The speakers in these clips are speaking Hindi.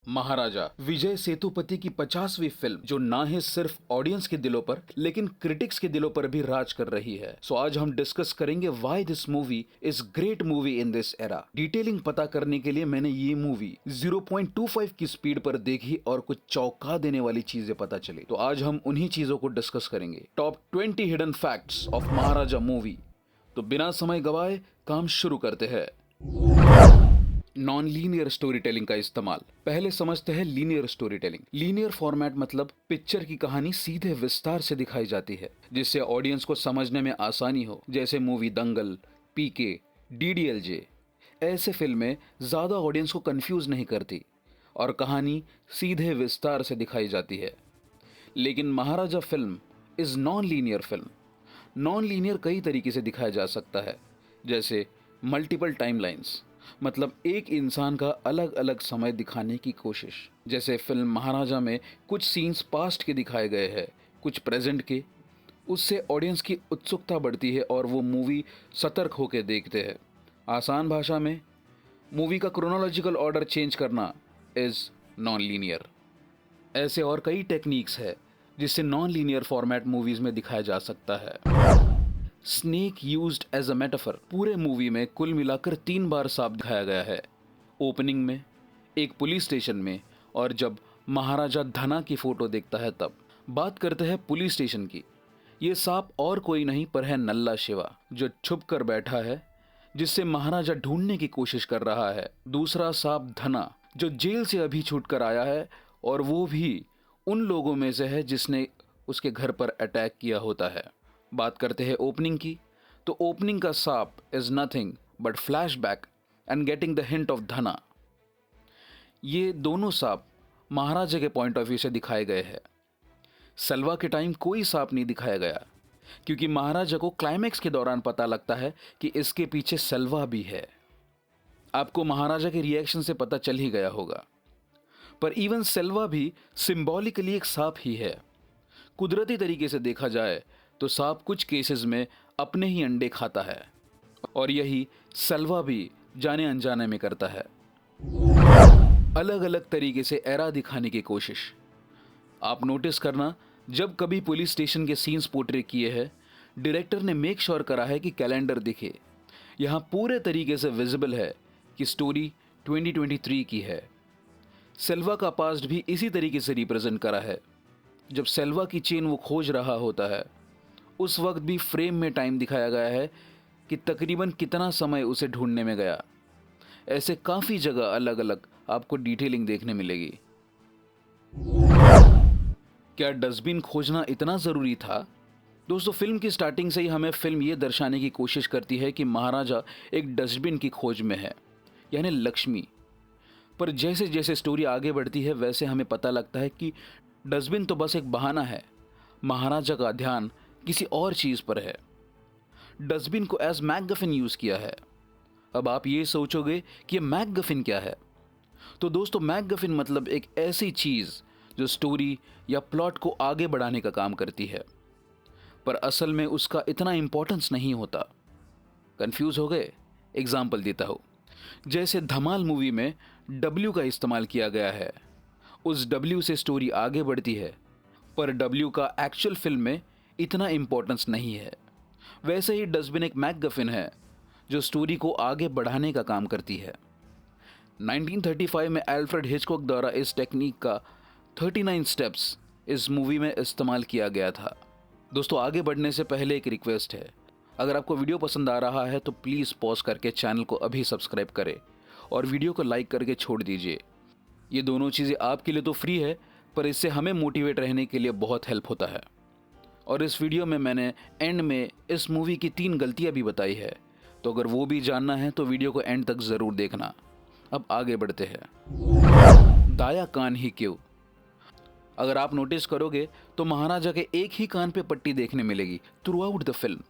महाराजा विजय सेतुपति की 50वीं फिल्म जो ना ही सिर्फ ऑडियंस के दिलों पर लेकिन क्रिटिक्स के दिलों पर भी राज कर रही है। सो आज हम डिस्कस करेंगे why this movie is great movie in this era. Detailing पता करने के लिए मैंने ये मूवी 0.25 की स्पीड पर देखी और कुछ चौंका देने वाली चीजें पता चली। तो आज हम उन्हीं चीजों को डिस्कस करेंगे। Top 20 hidden facts of Maharaja movie. तो बिना समय गवाए काम शुरू करते हैं। नॉन लीनियर स्टोरी टेलिंग का इस्तेमाल। पहले समझते हैं linear story telling. Linear format मतलब पिक्चर की कहानी सीधे विस्तार से दिखाई जाती है जिससे ऑडियंस को समझने में आसानी हो, जैसे मूवी दंगल, पीके, डीडीएलजे। ऐसे फिल्में ज्यादा ऑडियंस को कंफ्यूज नहीं करती और कहानी सीधे विस्तार से दिखाई जाती है। लेकिन Maharaja film is non linear film. Non linear कई तरीके से दिखाया जा सकता है, जैसे मल्टीपल टाइमलाइंस, मतलब एक इंसान का अलग अलग समय दिखाने की कोशिश। जैसे फिल्म महाराजा में कुछ सीन्स पास्ट के दिखाए गए हैं, कुछ प्रेजेंट के। उससे ऑडियंस की उत्सुकता बढ़ती है और वो मूवी सतर्क होकर देखते हैं। आसान भाषा में, मूवी का क्रोनोलॉजिकल ऑर्डर चेंज करना इज नॉन लीनियर। ऐसे और कई टेक्निक्स है जिससे नॉन लीनियर फॉर्मेट मूवीज में दिखाया जा सकता है। Snake used as a metaphor. पूरे मूवी में कुल मिलाकर 3 बार सांप दिखाया गया है। ओपनिंग में, एक पुलिस स्टेशन में, और जब महाराजा धना की फोटो देखता है तब। बात करते हैं पुलिस स्टेशन की। ये सांप और कोई नहीं पर है नल्ला शिवा, जो छुप कर बैठा है, जिससे महाराजा ढूंढने की कोशिश कर रहा है। दूसरा सांप धना, जो जेल से अभी छूट कर आया है और वो भी उन लोगों में से है जिसने उसके घर पर अटैक किया होता है। बात करते हैं ओपनिंग की, तो ओपनिंग का सांप is nothing but flashback and getting the hint of धना। ये दोनों सांप महाराजा के पॉइंट ऑफ व्यू से दिखाए गए हैं। सलवा के टाइम कोई सांप नहीं दिखाया गया क्योंकि महाराजा को क्लाइमैक्स के दौरान पता लगता है कि इसके पीछे सलवा भी है। आपको महाराजा के रिएक्शन से पता चल ही गया होगा, पर इवन सलवा भी सिंबॉलिकली एक सांप ही है। कुदरती तरीके से देखा जाए तो सांप कुछ केसेस में अपने ही अंडे खाता है और यही सलवा भी जाने अनजाने में करता है। अलग अलग तरीके से एरा दिखाने की कोशिश। आप नोटिस करना, जब कभी पुलिस स्टेशन के सीन्स पोर्ट्रे किए हैं, डायरेक्टर ने मेक श्योर करा है कि कैलेंडर दिखे। यहाँ पूरे तरीके से विजिबल है कि स्टोरी 2023 की है। सेल्वा का पास्ट भी इसी तरीके से रिप्रेजेंट करा है। जब सेल्वा की चेन वो खोज रहा होता है, उस वक्त भी फ्रेम में टाइम दिखाया गया है कि तकरीबन कितना समय उसे ढूंढने में गया। ऐसे काफ़ी जगह अलग अलग आपको डिटेलिंग देखने मिलेगी। क्या डस्टबिन खोजना इतना ज़रूरी था? दोस्तों, फिल्म की स्टार्टिंग से ही हमें फिल्म ये दर्शाने की कोशिश करती है कि महाराजा एक डस्टबिन की खोज में है, यानी लक्ष्मी। पर जैसे जैसे स्टोरी आगे बढ़ती है वैसे हमें पता लगता है कि डस्टबिन तो बस एक बहाना है। महाराजा का ध्यान किसी और चीज़ पर है। डस्टबिन को एज मैकगफिन यूज़ किया है। अब आप ये सोचोगे कि ये मैकगफिन क्या है? तो दोस्तों, मैकगफिन मतलब एक ऐसी चीज़ जो स्टोरी या प्लॉट को आगे बढ़ाने का काम करती है, पर असल में उसका इतना इंपॉर्टेंस नहीं होता। कंफ्यूज हो गए? एग्जाम्पल देता हूँ। जैसे धमाल मूवी में डब्ल्यू का इस्तेमाल किया गया है। उस डब्ल्यू से स्टोरी आगे बढ़ती है, पर डब्ल्यू का एक्चुअल फिल्म में इतना इंपॉर्टेंस नहीं है। वैसे ही डस्टबिन एक मैकगफिन है जो स्टोरी को आगे बढ़ाने का काम करती है। 1935 में एल्फ्रेड हिचकॉक द्वारा इस टेक्निक का 39 स्टेप्स इस मूवी में इस्तेमाल किया गया था। दोस्तों, आगे बढ़ने से पहले एक रिक्वेस्ट है। अगर आपको वीडियो पसंद आ रहा है तो प्लीज़ पॉज करके चैनल को अभी सब्सक्राइब करें और वीडियो को लाइक करके छोड़ दीजिए। ये दोनों चीज़ें आपके लिए तो फ्री है, पर इससे हमें मोटिवेट रहने के लिए बहुत हेल्प होता है। और इस वीडियो में मैंने एंड में इस मूवी की 3 गलतियां भी बताई है, तो अगर वो भी जानना है तो वीडियो को एंड तक ज़रूर देखना। अब आगे बढ़ते हैं। दाया कान ही क्यों? अगर आप नोटिस करोगे तो महाराजा के एक ही कान पे पट्टी देखने मिलेगी थ्रू आउट द फिल्म।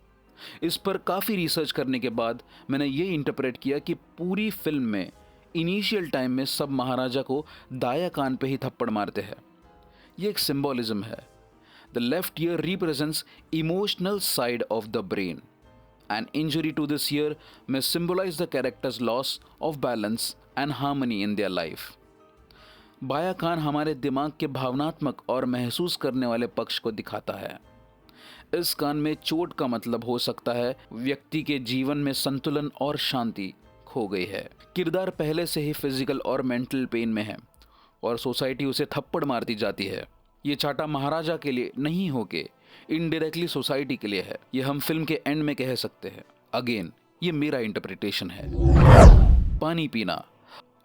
इस पर काफ़ी रिसर्च करने के बाद मैंने ये इंटरप्रेट किया कि पूरी फिल्म में इनिशियल टाइम में सब महाराजा को दाया कान पे ही थप्पड़ मारते हैं। ये एक सिंबॉलिज्म है। The left ear represents emotional side of the brain. An injury to this ear may symbolize the character's loss of balance and harmony in their life. बायां कान हमारे दिमाग के भावनात्मक और महसूस करने वाले पक्ष को दिखाता है। इस कान में चोट का मतलब हो सकता है व्यक्ति के जीवन में संतुलन और शांति खो गई है। किरदार पहले से ही फिजिकल और मेंटल पेन में है और सोसाइटी उसे थप्पड़ मारती जाती है। ये चाटा महाराजा के लिए नहीं होके इनडायरेक्टली सोसाइटी के लिए है। ये हम फिल्म के एंड में कह सकते हैं। अगेन, ये मेरा इंटरप्रिटेशन है। पानी पीना।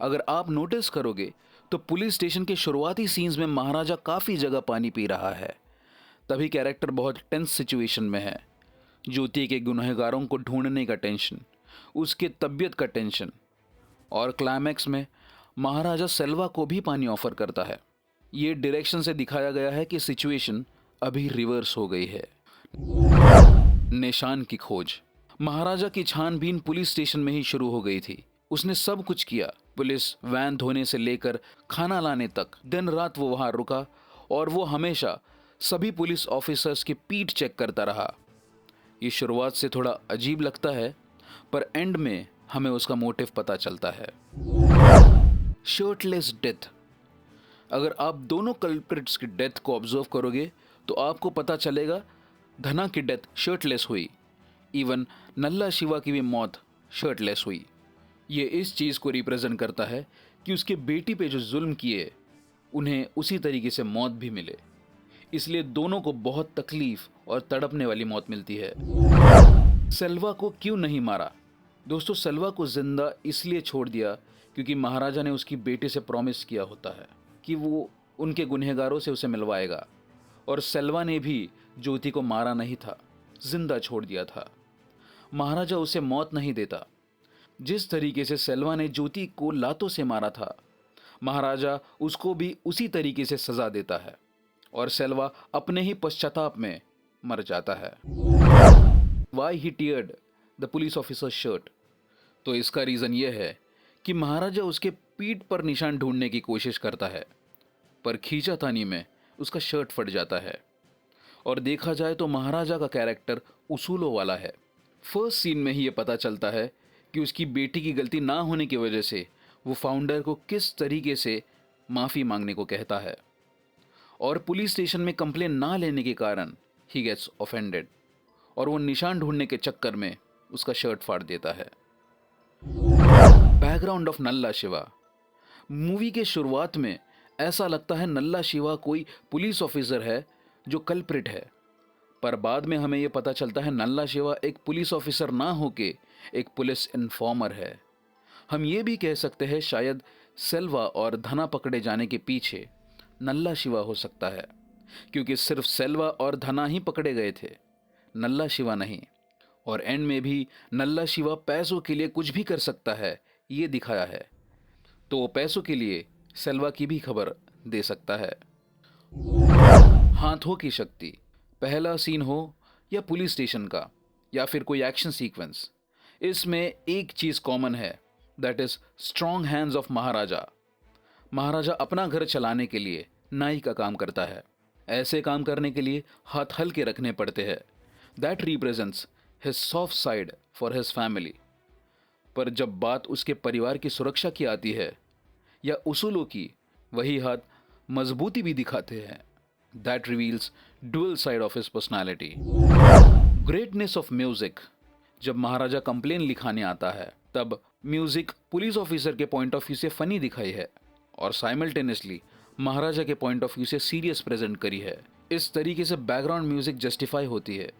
अगर आप नोटिस करोगे तो पुलिस स्टेशन के शुरुआती सीन्स में महाराजा काफी जगह पानी पी रहा है। तभी कैरेक्टर बहुत टेंस सिचुएशन में है। ज्योति के गुनहगारों को ढूंढने का टेंशन, उसके तबीयत का टेंशन, और क्लाइमैक्स में महाराजा सेल्वा को भी पानी ऑफर करता है। ये डायरेक्शन से दिखाया गया है कि सिचुएशन अभी रिवर्स हो गई है। निशान की खोज। महाराजा की छानबीन पुलिस स्टेशन में ही शुरू हो गई थी। उसने सब कुछ किया, पुलिस वैन धोने से लेकर खाना लाने तक दिन रात वो वहां रुका और वो हमेशा सभी पुलिस ऑफिसर्स की पीठ चेक करता रहा। ये शुरुआत से थोड़ा अजीब लगता है, पर एंड में हमें उसका मोटिव पता चलता है। Shirtless death. अगर आप दोनों कल्प्रिट्स की डेथ को ऑब्जर्व करोगे तो आपको पता चलेगा धना की डेथ शर्टलेस हुई। इवन नल्ला शिवा की भी मौत शर्टलेस हुई। ये इस चीज़ को रिप्रेजेंट करता है कि उसके बेटी पे जो जुल्म किए उन्हें उसी तरीके से मौत भी मिले। इसलिए दोनों को बहुत तकलीफ और तड़पने वाली मौत मिलती है। सेल्वा को क्यों नहीं मारा? दोस्तों, सेल्वा को जिंदा इसलिए छोड़ दिया क्योंकि महाराजा ने उसकी बेटे से प्रॉमिस किया होता है कि वो उनके गुनहगारों से उसे मिलवाएगा, और सेल्वा ने भी ज्योति को मारा नहीं था, जिंदा छोड़ दिया था। महाराजा उसे मौत नहीं देता। जिस तरीके से सेल्वा ने ज्योति को लातों से मारा था, महाराजा उसको भी उसी तरीके से सजा देता है और सेल्वा अपने ही पश्चाताप में मर जाता है। Why he teared the police officer shirt? तो इसका रीजन यह है कि महाराजा उसके पीठ पर निशान ढूंढने की कोशिश करता है, पर खींचातानी में उसका शर्ट फट जाता है। और देखा जाए तो महाराजा का कैरेक्टर उसूलों वाला है। फर्स्ट सीन में ही ये पता चलता है कि उसकी बेटी की गलती ना होने की वजह से वो फाउंडर को किस तरीके से माफ़ी मांगने को कहता है, और पुलिस स्टेशन में कंप्लेन ना लेने के कारण ही गेट्स ऑफेंडेड और वो निशान ढूंढने के चक्कर में उसका शर्ट फाड़ देता है। Background of Nalla Shiva. Movie के शुरुआत में ऐसा लगता है नल्ला शिवा कोई पुलिस ऑफिसर है जो कल्प्रिट है, पर बाद में हमें यह पता चलता है नल्ला शिवा एक पुलिस ऑफिसर ना होके एक पुलिस इन्फॉर्मर है। हम ये भी कह सकते हैं शायद सेल्वा और धना पकड़े जाने के पीछे नल्ला शिवा हो सकता है, क्योंकि सिर्फ सेल्वा और धना ही पकड़े गए थे, नल्ला शिवा नहीं। और एंड में भी नल्ला शिवा पैसों के लिए कुछ भी कर सकता है ये दिखाया है, तो वो पैसों के लिए सेल्वा की भी खबर दे सकता है। हाथों की शक्ति। पहला सीन हो या पुलिस स्टेशन का या फिर कोई एक्शन सीक्वेंस, इसमें एक चीज कॉमन है, that is strong hands of Maharaja. Maharaja अपना घर चलाने के लिए नाई का काम करता है। ऐसे काम करने के लिए हाथ हल्के रखने पड़ते हैं। That represents his soft side for his family. पर जब बात उसके परिवार की सुरक्षा की आती है या उसूलों की, वही हाथ मजबूती भी दिखाते हैं। That reveals dual side of his personality. Greatness of music. जब महाराजा कंप्लेन लिखाने आता है तब म्यूजिक पुलिस ऑफिसर के पॉइंट ऑफ व्यू से फनी दिखाई है और साइमल्टेनियसली महाराजा के पॉइंट ऑफ व्यू से सीरियस प्रेजेंट करी है। इस तरीके से बैकग्राउंड म्यूजिक जस्टिफाई होती है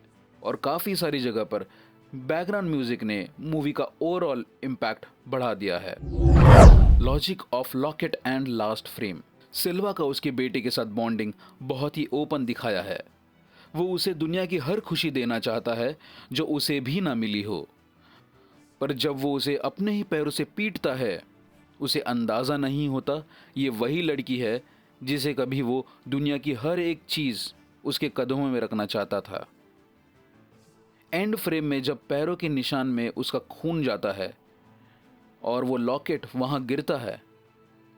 और काफ़ी सारी जगह पर बैकग्राउंड म्यूजिक ने मूवी का ओवरऑल इम्पैक्ट बढ़ा दिया है। Logic of locket and last frame. Silva का उसके बेटे के साथ बॉन्डिंग बहुत ही ओपन दिखाया है। वो उसे दुनिया की हर खुशी देना चाहता है जो उसे भी ना मिली हो, पर जब वो उसे अपने ही पैरों से पीटता है उसे अंदाज़ा नहीं होता ये वही लड़की है जिसे कभी वो दुनिया की हर एक चीज़ उसके कदमों में रखना चाहता था। एंड फ्रेम में जब पैरों के निशान में उसका खून जाता है और वो लॉकेट वहाँ गिरता है,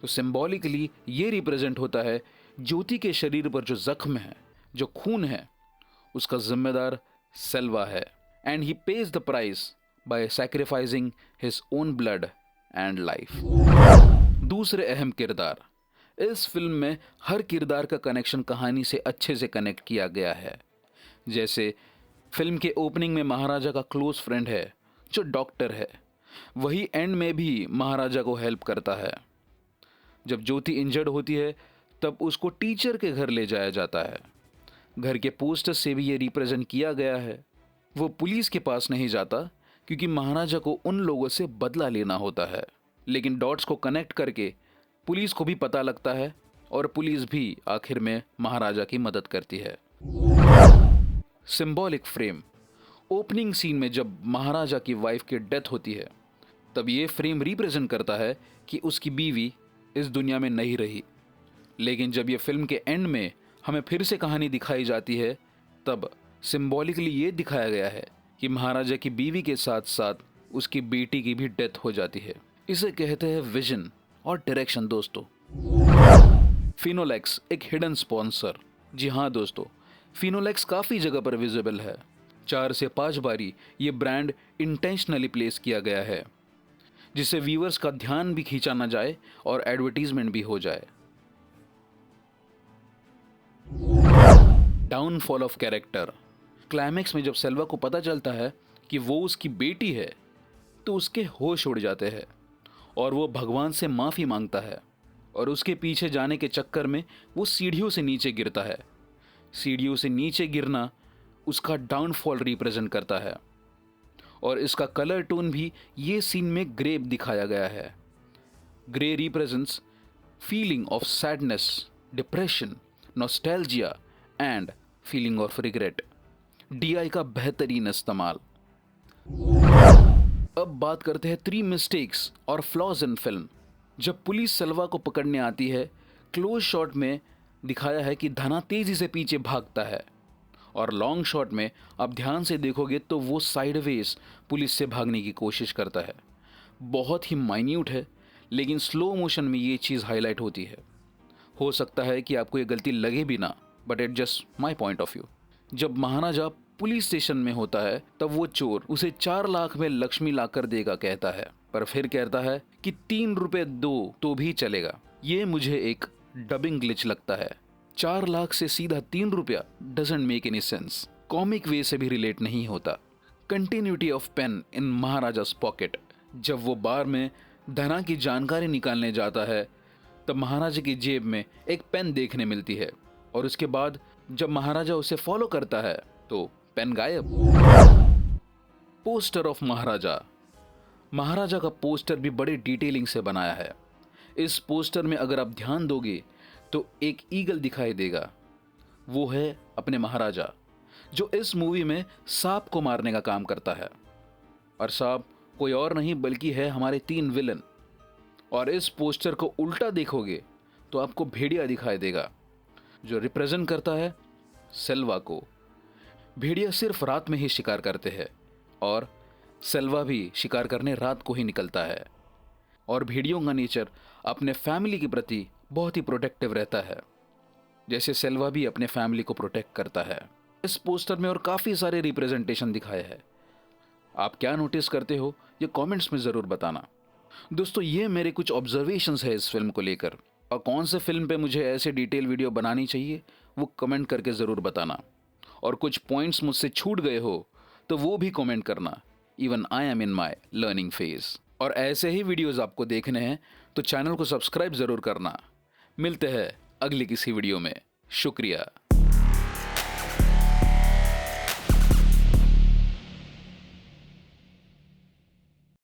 तो सिंबॉलिकली ये रिप्रेजेंट होता है ज्योति के शरीर पर जो जख्म है, जो खून है, उसका जिम्मेदार सेल्वा है। And he page the price by sacrificing his own blood and life. दूसरे अहम किरदार इस फिल्म में हर किरदार का कनेक्शन कहानी से अच्छे से कनेक्ट किया गया है। जैसे फिल्म के ओपनिंग में महाराजा का क्लोज फ्रेंड है जो डॉक्टर है, वही एंड में भी महाराजा को हेल्प करता है। जब ज्योति इंजर्ड होती है तब उसको टीचर के घर ले जाया जाता है। घर के पोस्टर से भी ये रिप्रेजेंट किया गया है। वो पुलिस के पास नहीं जाता क्योंकि महाराजा को उन लोगों से बदला लेना होता है, लेकिन डॉट्स को कनेक्ट करके पुलिस को भी पता लगता है और पुलिस भी आखिर में महाराजा की मदद करती है। Symbolic frame. ओपनिंग सीन में जब महाराजा की वाइफ की डेथ होती है तब ये फ्रेम रिप्रेजेंट करता है कि उसकी बीवी इस दुनिया में नहीं रही, लेकिन जब ये फिल्म के एंड में हमें फिर से कहानी दिखाई जाती है तब सिंबॉलिकली ये दिखाया गया है कि महाराजा की बीवी के साथ साथ उसकी बेटी की भी डेथ हो जाती है। इसे कहते हैं विजन और डायरेक्शन दोस्तों। फिनोलेक्स एक हिडन स्पॉन्सर। जी हाँ दोस्तों, फिनोलेक्स काफ़ी जगह पर विजिबल है। 4 से 5 बारी ये ब्रांड इंटेंशनली प्लेस किया गया है जिससे व्यूअर्स का ध्यान भी खींचा ना जाए और एडवर्टीजमेंट भी हो जाए। Downfall of character. क्लाइमैक्स में जब सेल्वा को पता चलता है कि वो उसकी बेटी है तो उसके होश उड़ जाते हैं और वो भगवान से माफ़ी मांगता है और उसके पीछे जाने के चक्कर में वो सीढ़ियों से नीचे गिरता है। सीढ़ियों से नीचे गिरना उसका डाउनफॉल रिप्रेजेंट करता है और इसका कलर टोन भी ये सीन में ग्रे दिखाया गया है। Grey represents feeling of sadness, depression, nostalgia and feeling of regret. DI का बेहतरीन इस्तेमाल। अब बात करते हैं 3 मिस्टेक्स और फ्लॉज इन फिल्म। जब पुलिस सेल्वा को पकड़ने आती है, क्लोज शॉट में दिखाया है कि धना तेजी से पीछे भागता है और लॉन्ग शॉट में आप ध्यान से देखोगे तो वो साइडवेज पुलिस से भागने की कोशिश करता है। बहुत ही माइन्यूट है लेकिन स्लो मोशन में ये चीज़ हाईलाइट होती है। हो सकता है कि आपको ये गलती लगे भी ना, but it just my point of view. जब महाराजा पुलिस स्टेशन में होता है तब वो चोर उसे 4 लाख में लक्ष्मी लाकर देगा कहता है, पर फिर कहता है कि 3 रुपए दो तो भी चलेगा। ये मुझे एक डबिंग ग्लिच लगता है। 4 लाख से सीधा 3 रुपया doesn't make any sense. Comic way से भी रिलेट नहीं होता। Continuity of pain in Maharaja's pocket. जब वो बार में धना की जानकारी निकालने जाता है तब महाराजा की जेब में एक पेन देखने मिलती है और उसके बाद जब महाराजा उसे फॉलो करता है तो पेन गायब। Poster of Maharaja. महाराजा का पोस्टर भी बड़े डिटेलिंग से बनाया है। इस पोस्टर में अगर आप ध्यान दोगे तो एक ईगल दिखाई देगा। वो है अपने महाराजा जो इस मूवी में सांप को मारने का काम करता है और सांप कोई और नहीं बल्कि है हमारे 3 विलन। और इस पोस्टर को उल्टा देखोगे तो आपको भेड़िया दिखाई देगा जो रिप्रेजेंट करता है सेल्वा को। भेड़िया सिर्फ रात में ही शिकार करते हैं और सेल्वा भी शिकार करने रात को ही निकलता है और भेड़ियों का नेचर अपने फैमिली के प्रति बहुत ही प्रोटेक्टिव रहता है, जैसे सेल्वा भी अपने फैमिली को प्रोटेक्ट करता है। इस पोस्टर में और काफ़ी सारे रिप्रेजेंटेशन दिखाए हैं। आप क्या नोटिस करते हो ये कमेंट्स में ज़रूर बताना। दोस्तों ये मेरे कुछ ऑब्जर्वेशंस है इस फिल्म को लेकर, और कौन से फिल्म पे मुझे ऐसे डिटेल वीडियो बनानी चाहिए वो कमेंट करके ज़रूर बताना। और कुछ पॉइंट्स मुझसे छूट गए हो तो वो भी कमेंट करना। Even I am in my learning phase. और ऐसे ही वीडियोज़ आपको देखने हैं तो चैनल को सब्सक्राइब ज़रूर करना। मिलते हैं अगली किसी वीडियो में। शुक्रिया।